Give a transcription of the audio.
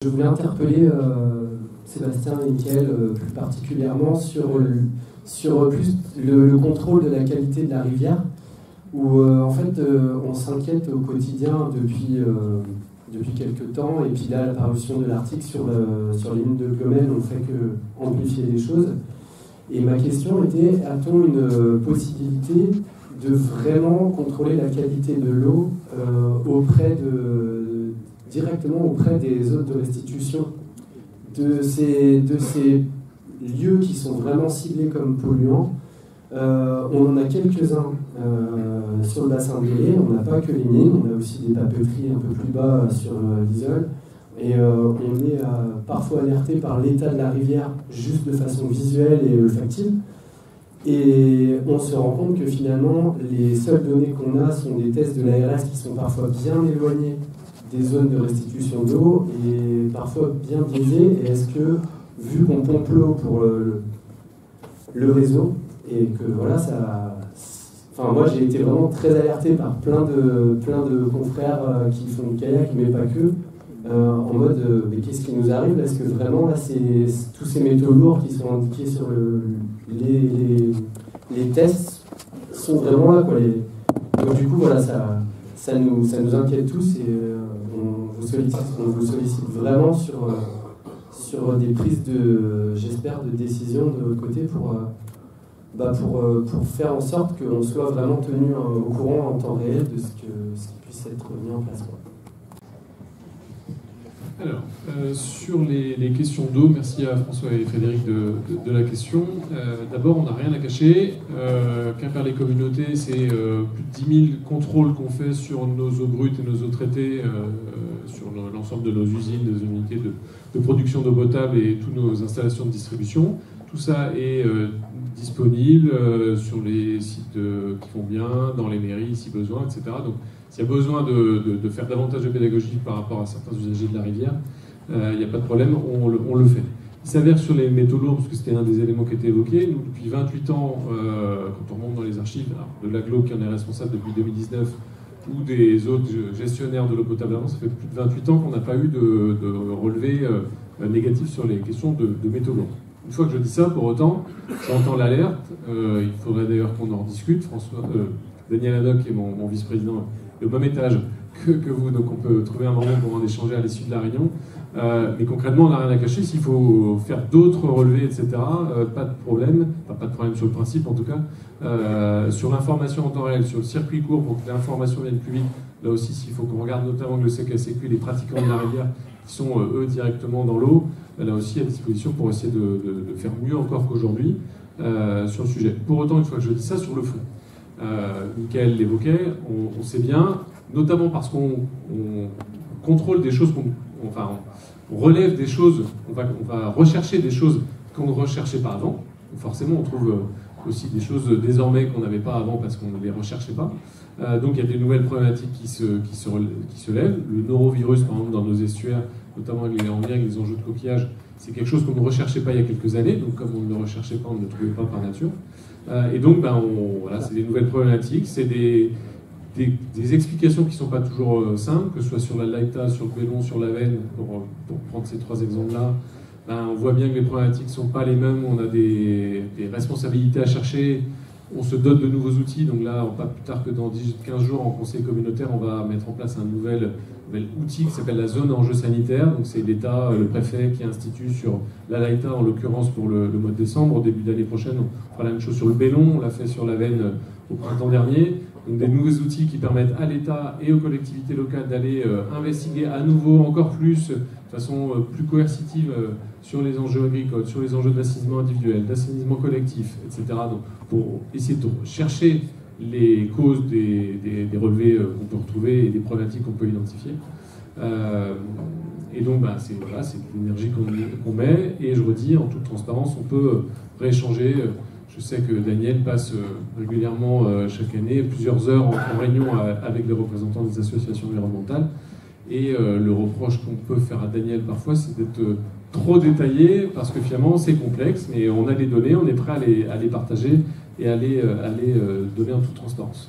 Je voulais interpeller Sébastien et Mickaël plus particulièrement sur plus le contrôle de la qualité de la rivière, où en fait on s'inquiète au quotidien depuis quelques temps, et puis là la parution de l'article sur les mines de Glomel on fait que amplifier les choses. Et ma question était, a-t-on une possibilité de vraiment contrôler la qualité de l'eau directement auprès des zones de restitution de ces lieux qui sont vraiment ciblés comme polluants? On en a quelques-uns sur le bassin de l'Élé. On n'a pas que les mines, on a aussi des papeteries un peu plus bas sur l'Isole. Et on est parfois alerté par l'état de la rivière juste de façon visuelle et olfactive. Et on se rend compte que finalement, les seules données qu'on a sont des tests de l'ARS qui sont parfois bien éloignés des zones de restitution d'eau et parfois bien biaisés. Et est-ce que, vu qu'on pompe l'eau pour le réseau, et que voilà, ça... Enfin, moi j'ai été vraiment très alerté par plein de confrères qui font du kayak, mais pas que, en mode mais qu'est-ce qui nous arrive? Est-ce que vraiment là c'est tous ces métaux lourds qui sont indiqués sur les tests sont vraiment là, quoi. Donc du coup voilà, ça nous inquiète tous, et on vous sollicite vraiment sur des prises j'espère, de décision de votre côté pour faire en sorte qu'on soit vraiment tenu au courant en temps réel de ce qui puisse être mis en place, quoi. Alors, sur les questions d'eau, merci à François et Frédéric de la question. D'abord, on n'a rien à cacher. Quimper les communautés, c'est plus de 10 000 contrôles qu'on fait sur nos eaux brutes et nos eaux traitées, sur l'ensemble de nos usines, des unités de production d'eau potable et toutes nos installations de distribution. Tout ça est disponible sur les sites qui font bien, dans les mairies si besoin, etc. Donc, s'il y a besoin de faire davantage de pédagogie par rapport à certains usagers de la rivière, il n'y a pas de problème, on le fait. Il s'avère sur les métaux lourds, parce que c'était un des éléments qui était évoqué, nous depuis 28 ans, quand on remonte dans les archives, de l'AGLO qui en est responsable depuis 2019, ou des autres gestionnaires de l'eau potable avant, ça fait plus de 28 ans qu'on n'a pas eu de relevé négatif sur les questions de métaux lourds. Une fois que je dis ça, pour autant, j'entends l'alerte, il faudrait d'ailleurs qu'on en discute. Daniel Haddock est mon vice-président, le même étage que vous, donc on peut trouver un moment pour en échanger à l'issue de la réunion. Mais concrètement, on n'a rien à cacher. S'il faut faire d'autres relevés, etc., pas de problème, pas de problème sur le principe en tout cas. Sur l'information en temps réel, sur le circuit court, pour que l'information vienne plus vite, là aussi, s'il faut qu'on regarde notamment le CKCQ, les pratiquants de la rivière, qui sont eux directement dans l'eau, là aussi à disposition pour essayer de faire mieux encore qu'aujourd'hui sur le sujet. Pour autant, une fois que je dis ça, sur le fond, Mickaël l'évoquait, on sait bien, notamment parce qu'on contrôle des choses, on relève des choses, on va rechercher des choses qu'on ne recherchait pas avant. Donc forcément, on trouve aussi des choses désormais qu'on n'avait pas avant parce qu'on ne les recherchait pas. Donc il y a des nouvelles problématiques qui se lèvent. Le norovirus, par exemple, dans nos estuaires, notamment en lien avec les enjeux de coquillage, c'est quelque chose qu'on ne recherchait pas il y a quelques années. Donc comme on ne le recherchait pas, on ne le trouvait pas par nature. Et donc, voilà, c'est des nouvelles problématiques, c'est des explications qui ne sont pas toujours simples, que ce soit sur la Laïta, sur le Bélon, sur la Veine, pour prendre ces trois exemples-là. On voit bien que les problématiques ne sont pas les mêmes, on a des responsabilités à chercher, on se dote de nouveaux outils. Donc là, pas plus tard que dans 10-15 jours, en conseil communautaire, on va mettre en place un nouvel outil qui s'appelle la zone enjeu sanitaire. Donc c'est l'État, le préfet qui institue sur la Laïta, en l'occurrence pour le mois de décembre. Au début d'année prochaine, on fera la même chose sur le Bélon, on l'a fait sur la Veine au printemps dernier. Donc des nouveaux outils qui permettent à l'État et aux collectivités locales d'aller investiguer à nouveau encore plus, de façon plus coercitive, sur les enjeux agricoles, sur les enjeux d'assainissement individuel, d'assainissement collectif, etc. Donc, pour essayer de chercher les causes des relevés qu'on peut retrouver et des problématiques qu'on peut identifier. Et donc, c'est l'énergie qu'on met. Et je redis, en toute transparence, on peut rééchanger. Je sais que Daniel passe régulièrement, chaque année, plusieurs heures en réunion avec les représentants des associations environnementales. Et le reproche qu'on peut faire à Daniel parfois, c'est d'être trop détaillé, parce que finalement c'est complexe, mais on a les données, on est prêt à les partager et à les donner en toute transparence.